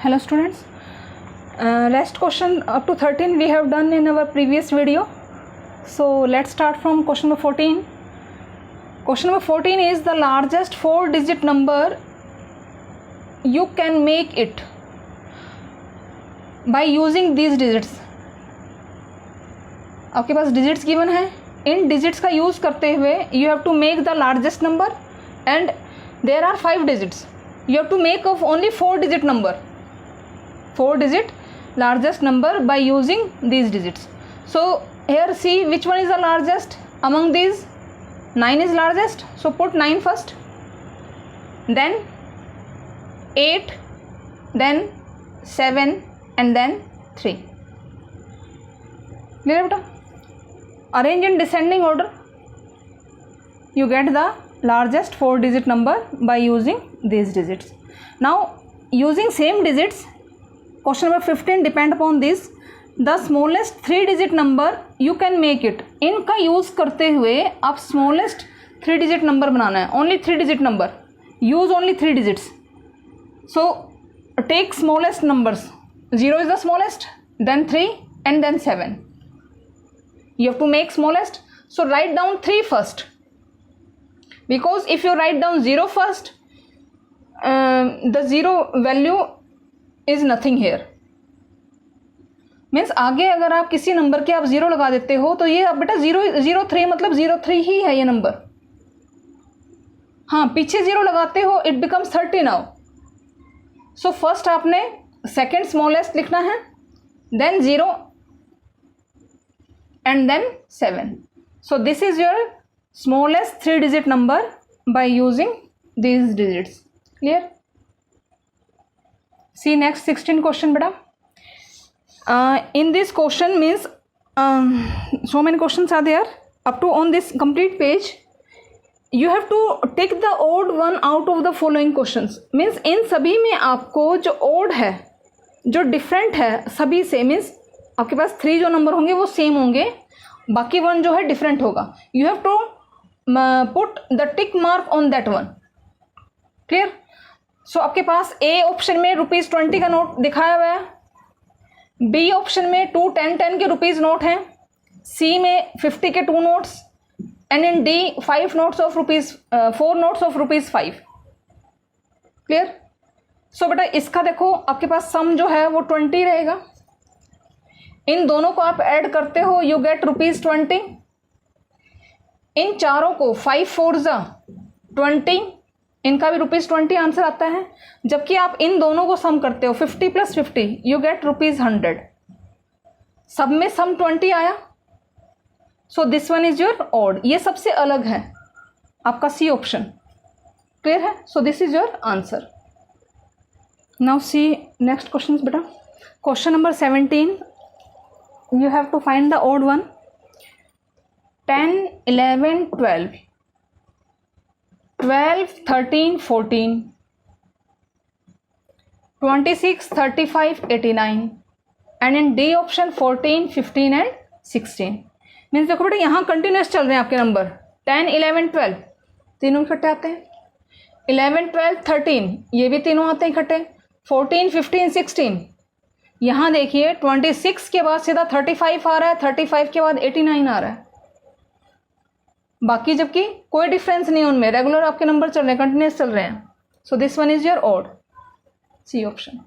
Hello students, last question up to 13 we have done in our previous video. So let's start from question number 14. Question number 14 is the largest 4-digit number you can make it by using these digits. आपके पास digits given है, इन digits का use करते हुए you have to make the largest number and there are 5 digits. You have to make of only 4-digit number. 4-digit largest number by using these digits. So here see which one is the largest among these. 9 is largest, so put 9 first, then 8, then 7 and then 3. Clear beta? Arrange in descending order. You get the largest 4-digit number by using these digits. Now using same digits, question number 15 depend upon this. The smallest 3-digit number you can make it. इनका use करते हुए आप smallest 3-digit number बनाना है. Only 3-digit number. Use only 3 digits. So take smallest numbers. 0 is the smallest, then 3 and then 7. You have to make smallest. So write down 3 first. Because if you write down 0 first, the 0 value is nothing here. Means आगे अगर आप किसी number के आप 0 लगा देते हो तो ये अब बेटा 003 मतलब 03 ही है ये नंबर. हाँ, पीछे 0 लगाते हो it becomes 30 now. So first आपने सेकेंड स्मॉलेस्ट लिखना है, then 0 and then 7. So this is your smallest 3-digit number by using these digits. Clear? See next 16 question beta. In this question means so many questions are there up to on this complete page. You have to take the odd one out of the following questions. Means इन सभी में आपको जो odd है, जो different है सभी से, means आपके पास 3 जो नंबर होंगे वो सेम होंगे, बाकी 1 जो है डिफरेंट होगा. You have to put the tick mark on that one. Clear? So आपके पास A ऑप्शन में ₹20 का नोट दिखाया हुआ है, B ऑप्शन में 2 10 के रुपीज़ नोट हैं, C में 50 के 2 notes and in D 4 notes of ₹5. Clear? So बेटा इसका देखो आपके पास सम जो है वो 20 रहेगा. इन दोनों को आप ऐड करते हो, यू गेट ₹20. इन चारों को 5 4 20, इनका भी ₹20 आंसर आता है. जबकि आप इन दोनों को सम करते हो 50 + 50 यू गेट ₹100. सब में सम 20 आया. So this one is your odd. ये सबसे अलग है आपका सी ऑप्शन. क्लियर है? So this is your answer. Now see next question बेटा. Question number 17 you have to find the odd one. 10 11 12 12 13 14 26 35 89 and in D option 14 15 and 16. Means देखो बेटा यहाँ कंटिन्यूस चल रहे हैं आपके नंबर. 10 11 12 तीनों इकट्ठे आते हैं. 11 12 13 ये भी तीनों आते हैं इकट्ठे. 14 15 16 यहाँ देखिए 26 के बाद सीधा 35 आ रहा है, 35 के बाद 89 आ रहा है. बाकी जबकि कोई डिफरेंस नहीं है उनमें, रेगुलर आपके नंबर चल रहे हैं, कंटिन्यूस चल रहे हैं. So this one is your odd. C option.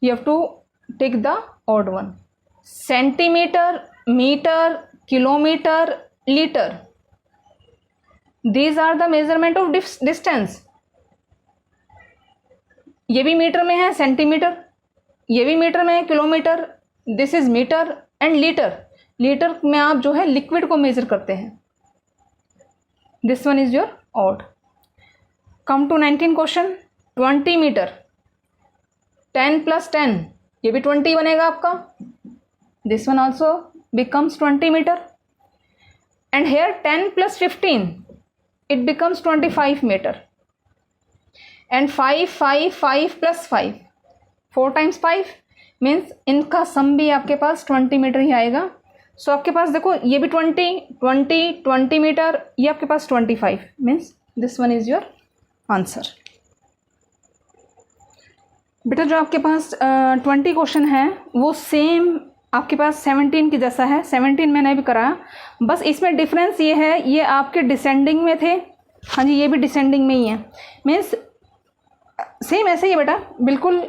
You have to take the odd one. Centimetre, metre, kilometre, litre, these are the measurement of distance. ये भी मीटर में है सेंटीमीटर, ये भी मीटर में है kilometre. This is metre and litre. Litre में आप जो है लिक्विड को मेजर करते हैं. This one is your odd. Come to 19 question. 20 metre, 10 + 10 ये भी 20 बनेगा आपका. This one also becomes 20 metre. And here 10 + 15 it becomes 25 metre. And 5 5 5 + 5 4 × 5 means इनका सम भी आपके पास 20 मीटर ही आएगा. सो आपके पास देखो ये भी 20 मीटर, ये आपके पास 25 means this one is your answer. बेटा जो आपके पास 20 क्वेश्चन है वो सेम आपके पास 17 की जैसा है। 17 मैंने भी कराया, बस इसमें डिफरेंस ये है, ये आपके डिसेंडिंग में थे, हाँ जी, ये भी डिसेंडिंग में ही है। मीन्स सेम ऐसे ही है बेटा, बिल्कुल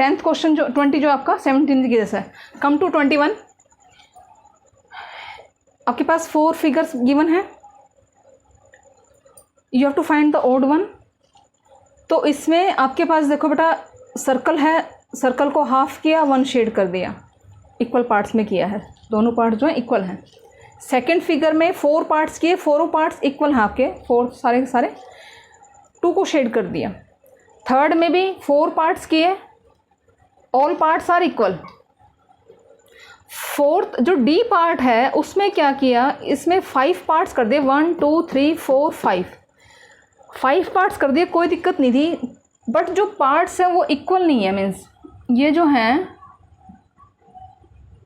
10th क्वेश्चन जो 20 जो आपका 17 की जैसा है। कम टू 21, आपके पास 4 फिगर्स गिवन है, you have to find the odd one. तो इसमें आपके पास देखो बेटा सर्कल है, सर्कल को हाफ किया, 1 शेड कर दिया, इक्वल पार्ट्स में किया है, दोनों पार्ट्स जो है इक्वल हैं। सेकंड फिगर में 4 पार्ट्स किए, 4 पार्ट्स इक्वल हैं आपके, 4 सारे के सारे, 2 को शेड कर दिया। थर्ड में भी 4 पार्ट्स किए, all parts are equal. Fourth जो डी पार्ट है उसमें क्या किया, इसमें 5 पार्ट्स कर दिए, 1 2 3 4 5 पार्ट्स कर दिए, कोई दिक्कत नहीं थी। बट जो पार्ट्स हैं वो इक्वल नहीं है, मीन्स ये जो है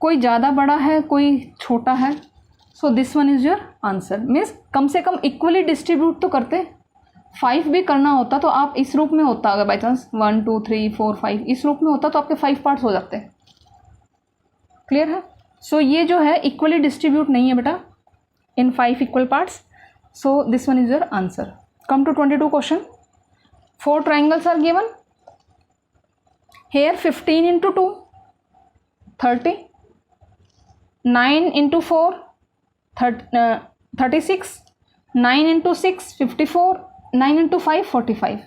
कोई ज़्यादा बड़ा है कोई छोटा है। So this one is your answer. Means कम से कम इक्वली डिस्ट्रीब्यूट तो करते, 5 भी करना होता तो आप इस रूप में होता, अगर बाई चांस 1 2 3 4 5 इस रूप में होता तो आपके 5 पार्ट्स हो जाते। क्लियर है? सो ये जो है इक्वली डिस्ट्रीब्यूट नहीं है बेटा in 5 equal parts. So this one is your answer. Come to 22 question. 4 triangles are given here, 15 into 2 30, 9 into 4 36, 9 into 6 54, 9 into 5 45.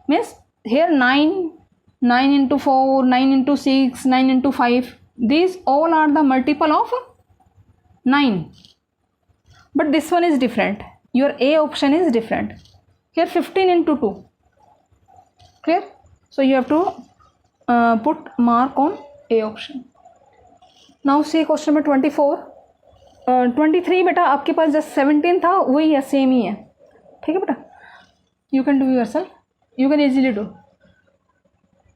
Means here 9 into 4, 9 into 6, 9 into 5, these all are the multiple of 9, but this one is different, your A option is different. Here 15 into 2. Clear? So you have to put mark on A option. Now see question number 24. 23 बेटा आपके पास just 17 था वही है, same ही है, ठीक है बेटा। You can do yourself, you can easily do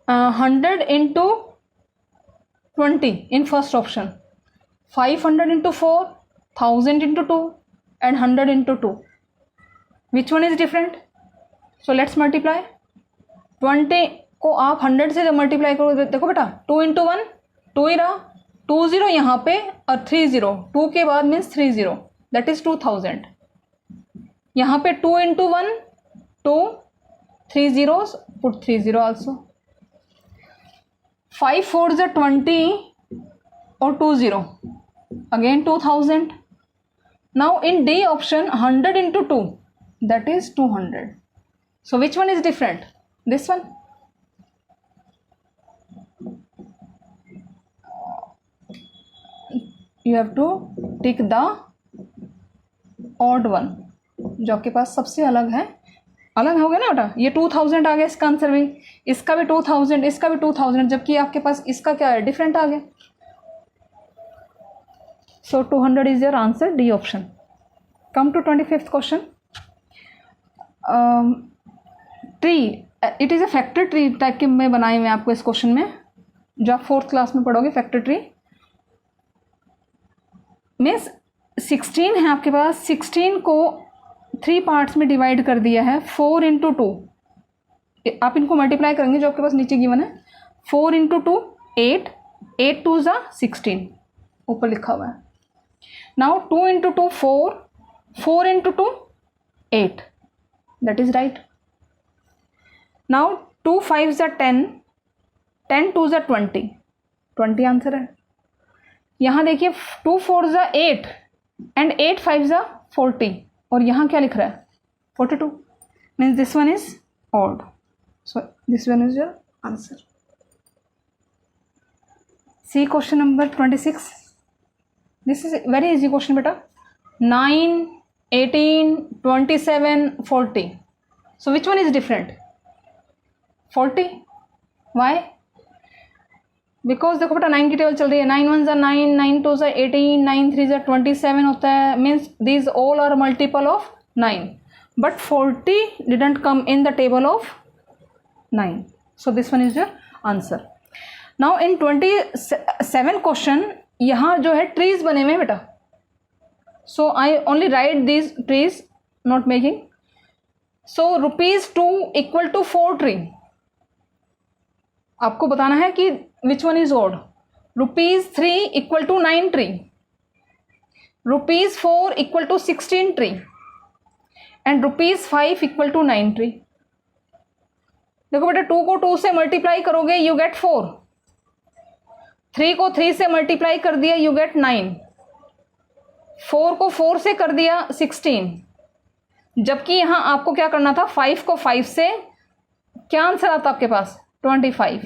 100 into 20 in first option, 500 into 4, 1000 into 2 and 100 into 2. Which one is different? So let's multiply. 20 को आप 100 से जब मल्टीप्लाई करो, देखो बेटा 2 into 1 2 ही रहा, 2 0 यहाँ पे और 3 0, 2 के बाद मीन्स 3 0, दैट इज 2000। यहाँ पे 2 into 1 2, 3 zeros, put 3 0 also, 5 4s are 20 और 2 0, again 2000. Now in D option 100 into 2, that is 200. So which one is different? This one. You have to tick the odd one, जो आपके पास सबसे अलग है। अलग हो गया ना बेटा, ये 2000 आ गया इसका आंसर भी, इसका भी 2000, इसका भी 2000, जबकि आपके पास इसका क्या है, डिफरेंट आ गया। So 200 is your answer, D option. Come to 25th question. Tree, it is a factor tree type के मैं बनाए हुए आपको इस क्वेश्चन में, जो आप 4th क्लास में पढ़ोगे। फैक्टर ट्री मीन्स 16 है आपके पास, 16 को 3 पार्ट्स में डिवाइड कर दिया है, 4 into 2, आप इनको मल्टीप्लाई करेंगे जो आपके पास नीचे गिवन है, 4 into 2 8, 8 2s are 16 ऊपर लिखा हुआ है। Now 2 into 2 4, 4 into 2 8, that is right. Now 2 5s are 10, 10 2s are 20, 20 answer है। यहाँ देखिए 2 4s are 8 and 8 5s are 40, और यहाँ क्या लिख रहा है 42, means this one is odd. So this one is your answer. See question number 26। This is very easy question बेटा। 9 18 27 40, so which one is different? 40। Why? Because देखो बेटा 9 की टेबल चल रही है, 9 1s are 9, 9 2s are 18, 9 3s are 27 होता है, means these all are multiple of 9, but 40 didn't come in the table of 9, so this one is your answer. Now in 27 question यहाँ जो है trees बने हुए हैं बेटा, so I only write these trees, not making. So rupees 2 equal to 4 tree, आपको बताना है कि which one is odd. ₹3 equal to 9 tree, ₹4 equal to 16 tree and ₹5 equal to 9 tree. देखो बेटा 2 को 2 से मल्टीप्लाई करोगे यू गेट 4, 3 को 3 से मल्टीप्लाई कर दिया यू गेट 9, 4 को 4 से कर दिया 16. जबकि यहां आपको क्या करना था, 5 को 5 से, क्या आंसर आता आपके पास 25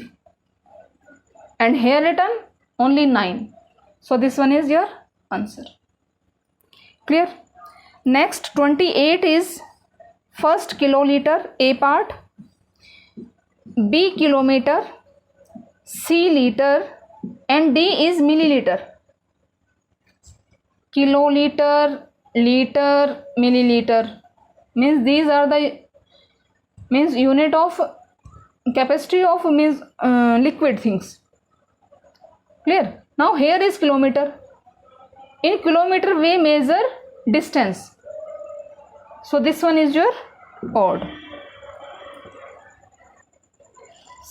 and here return only 9. So this one is your answer. Clear. Next 28 is first kilolitre A part, B kilometre, C litre and D is milliliter. Kiloliter, liter, milliliter means these are the unit of capacity of liquid things. Clear. Now here is kilometer. In kilometer we measure distance. So this one is your odd.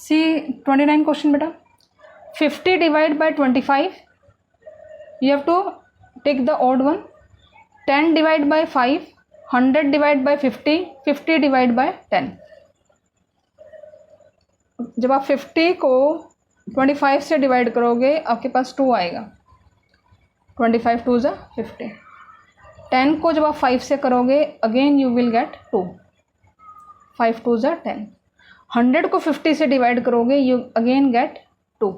See 29 question beta. 50 divided by 25, you have to take the odd one. 10 divided by 5, 100 divided by 50, 50 divided by 10. जब आप 50 को 25 से divide करोगे आपके पास 2 आएगा. 25 2 जा 50. 10 को जब आप 5 से करोगे अगेन यू विल गेट 2. 5 2 जा 10. 100 को 50 से डिवाइड करोगे यू अगेन गेट 2.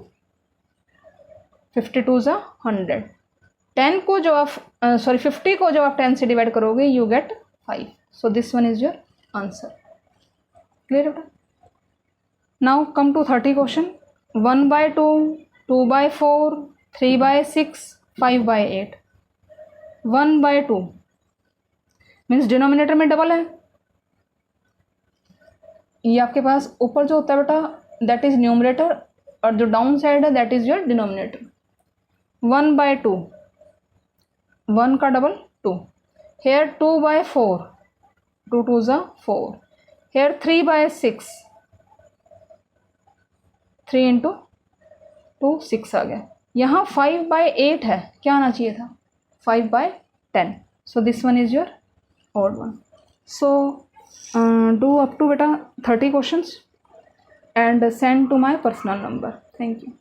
52 जा 100. 10 को जो आप 50 को जब आप 10 से डिवाइड करोगे you get 5. So this one is your answer. Clear बेटा. Now come to 30 question. 1/2, 2/4, 3/6, 5/8. 1/2 means denominator में डबल है. ये आपके पास ऊपर जो होता है बेटा दैट इज न्यूमरेटर और जो डाउन साइड है दैट इज योर डिनोमिनेटर. 1/2, 1 का डबल 2. हेयर 2/4, 2 2 जा 4. हेयर 3/6, 3 इंटू 2 6 आ गया. यहाँ 5/8 है, क्या आना चाहिए था 5/10. So this one is your odd one. So do up to बेटा 30 questions and send to my personal number. Thank you.